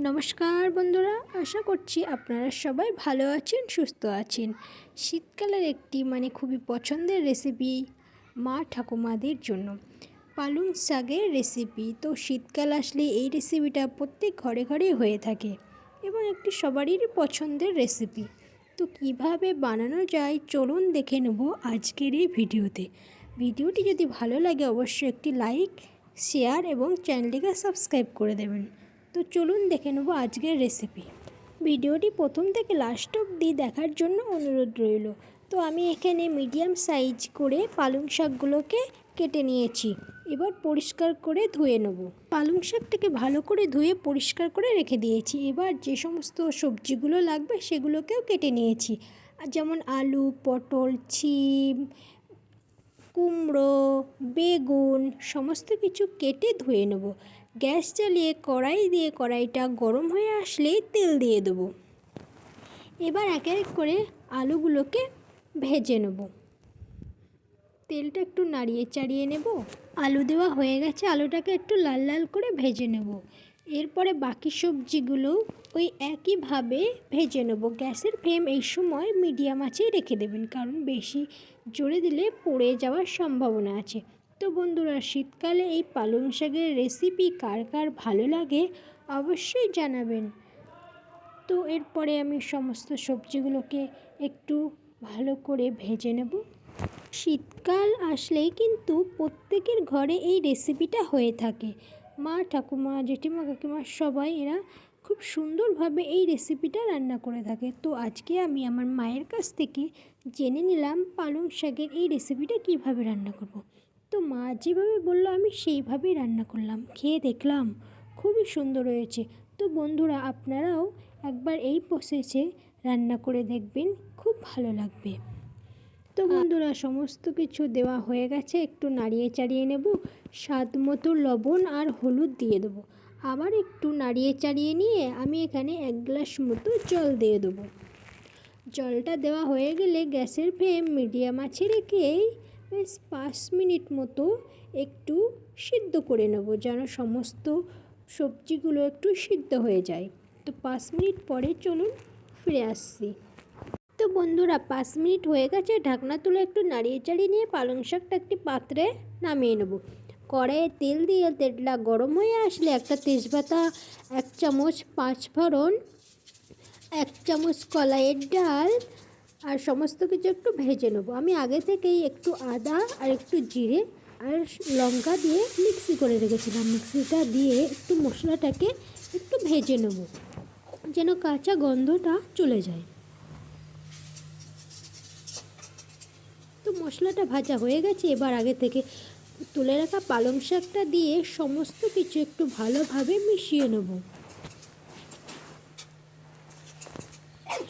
নমস্কার বন্ধুরা, আশা করছি আপনারা সবাই ভালো আছেন, সুস্থ আছেন। শীতকালের একটি খুবই পছন্দের রেসিপি মা ঠাকুমাদের জন্য পালং শাকের রেসিপি। তো শীতকাল আসলে এই রেসিপিটা প্রত্যেক ঘরে ঘরেই হয়ে থাকে এবং একটি সবারই পছন্দের রেসিপি। তো কিভাবে বানানো যায় চলুন দেখে নেব আজকের এই ভিডিওতে। ভিডিওটি যদি ভালো লাগে অবশ্যই একটি লাইক, শেয়ার এবং চ্যানেলটিকে সাবস্ক্রাইব করে দেবেন। তো চলুন দেখে নেব আজকের রেসিপি। ভিডিওটি প্রথম থেকে লাস্ট অবধি দেখার জন্য অনুরোধ রইল। তো আমি এখানে মিডিয়াম সাইজ করে পালং শাকগুলোকে কেটে নিয়েছি। এবার পরিষ্কার করে ধুয়ে নেব। পালং শাকটাকে ভালো করে ধুয়ে পরিষ্কার করে রেখে দিয়েছি। এবার যে সমস্ত সবজিগুলো লাগবে সেগুলোকেও কেটে নিয়েছি। আর যেমন আলু, পটল, শিম, কুমড়ো, বেগুন সমস্ত কিছু কেটে ধুয়ে নেব। গ্যাস জ্বালিয়ে কড়াই দিয়ে কড়াইটা গরম হয়ে আসলেই তেল দিয়ে দেবো। এবার এক এক করে আলুগুলোকে ভেজে নেব। তেলটা একটু নাড়িয়ে চাড়িয়ে নেব। আলু দেওয়া হয়ে গেছে, আলুটাকে একটু লাল লাল করে ভেজে নেব। এরপরে বাকি সবজিগুলো ওই একইভাবে ভেজে নেব। গ্যাসের ফ্লেম এই সময় মিডিয়াম আঁচেই রেখে দেবেন, কারণ বেশি জোরে দিলে পুড়ে যাওয়ার সম্ভাবনা আছে। তো বন্ধুরা, শীতকালে এই পালং শাকের রেসিপি কার কার ভালো লাগে অবশ্যই জানাবেন। তো এরপরে আমি সমস্ত সবজিগুলোকে একটু ভালো করে ভেজে নেব। শীতকাল আসলেই কিন্তু প্রত্যেকের ঘরে এই রেসিপিটা হয়ে থাকে। মা, ঠাকুমা, জেঠিমা, কাকিমা সবাই এরা খুব সুন্দরভাবে এই রেসিপিটা রান্না করে থাকে। তো আজকে আমি আমার মায়ের কাছ থেকে জেনে নিলাম পালং শাকের এই রেসিপিটা কিভাবে রান্না করব। তো মা যেভাবে বললো আমি সেইভাবেই রান্না করলাম, খেয়ে দেখলাম খুবই সুন্দর হয়েছে। তো বন্ধুরা, আপনারাও একবার এই প্রসেসে রান্না করে দেখবেন, খুব ভালো লাগবে। তো বন্ধুরা, সমস্ত কিছু দেওয়া হয়ে গেছে, একটু নাড়িয়ে চাড়িয়ে নেব। স্বাদ মতো লবণ আর হলুদ দিয়ে দেবো। আবার একটু নাড়িয়ে চাড়িয়ে নিয়ে আমি এখানে 1 গ্লাস মতো জল দিয়ে দেবো। জলটা দেওয়া হয়ে গেলে গ্যাসের ফ্লেম মিডিয়াম আঁচে রেখেই বেশ 5 মিনিট মতো একটু সিদ্ধ করে নেব, যেন সমস্ত সবজিগুলো একটু সিদ্ধ হয়ে যায়। তো 5 মিনিট পরে চলুন ফিরে আসছি। তো বন্ধুরা, 5 মিনিট হয়ে গেছে। ঢাকনা তুলে একটু নাড়িয়ে চাড়িয়ে নিয়ে পালং শাকটা একটি পাত্রে নামিয়ে নেব। কড়াইয়ে তেল দিয়ে তেলটা গরম হয়ে আসলে একটা তেজপাতা, 1 চামচ 5 ফোড়ন, 1 চামচ কলাইয়ের ডাল আর সমস্ত কিছু একটু ভেজে নেব। আমি আগে থেকেই একটু আদা আর একটু জিরে আর লঙ্কা দিয়ে মিক্সি করে রেখেছিলাম। মিক্সিটা দিয়ে একটু মশলাটাকে একটু ভেজে নেব, যেন কাঁচা গন্ধটা চলে যায়। তো মশলাটা ভাজা হয়ে গেছে। এবার আগে থেকে তুলে রাখা পালং শাকটা দিয়ে সমস্ত কিছু একটু ভালোভাবে মিশিয়ে নেব।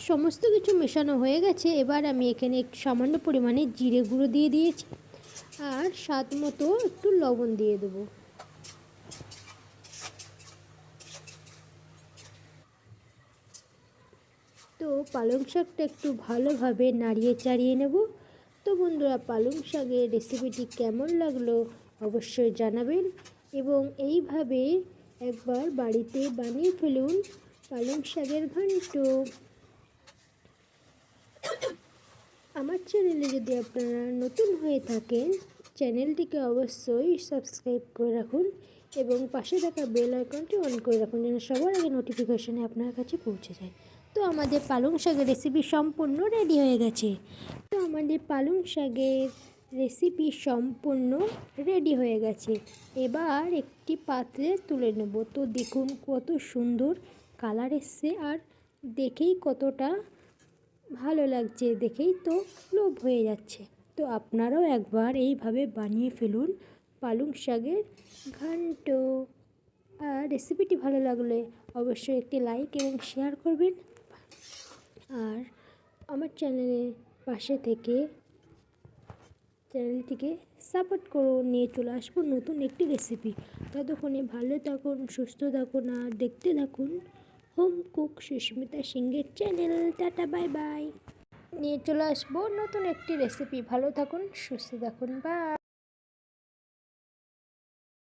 সমস্ত কিছু মেশানো হয়ে গেছে। এবার আমি এখানে একটু সামান্য পরিমাণে জিরে গুঁড়ো দিয়ে দিয়েছি আর স্বাদ মতো একটু লবণ দিয়ে দেবো। তো পালং শাকটা একটু ভালোভাবে নাড়িয়ে চাড়িয়ে নেব। তো বন্ধুরা, পালং শাকের রেসিপিটি কেমন লাগলো অবশ্যই জানাবেন এবং এইভাবে একবার বাড়িতে বানিয়ে ফেলুন পালং শাকের ঘন্ট। আমার চ্যানেলে যদি আপনারা নতুন হয়ে থাকেন, চ্যানেলটিকে অবশ্যই সাবস্ক্রাইব করে রাখুন এবং পাশে থাকা বেল আইকনটি অন করে রাখুন, যেন সবার আগে নোটিফিকেশানে আপনার কাছে পৌঁছে যায়। তো আমাদের পালং শাকের রেসিপি সম্পূর্ণ রেডি হয়ে গেছে। তো আমাদের পালং শাকের রেসিপি সম্পূর্ণ রেডি হয়ে গেছে। এবার একটি পাত্রে তুলে নেব। তো দেখুন কত সুন্দর কালার এসছে আর দেখেই কতটা ভালো লাগছে, দেখেই তো লোভ হয়ে যাচ্ছে। তো আপনারাও একবার এইভাবে বানিয়ে ফেলুন পালং শাকের ঘন্ট। আর রেসিপিটি ভালো লাগলে অবশ্যই একটি লাইক এবং শেয়ার করবেন আর আমার চ্যানেলের পাশে থেকে চ্যানেলটিকে সাপোর্ট করুন। নিয়ে চলে আসবো নতুন একটি রেসিপি। ততক্ষণে ভালো থাকুন, সুস্থ থাকুন আর দেখতে থাকুন হোম কুক সুস্মিতা সিংহের চ্যানেল। Tata, bye bye. নিয়ে চলে আসবো নতুন একটি রেসিপি। ভালো থাকুন, সুস্থ থাকুন, বাই।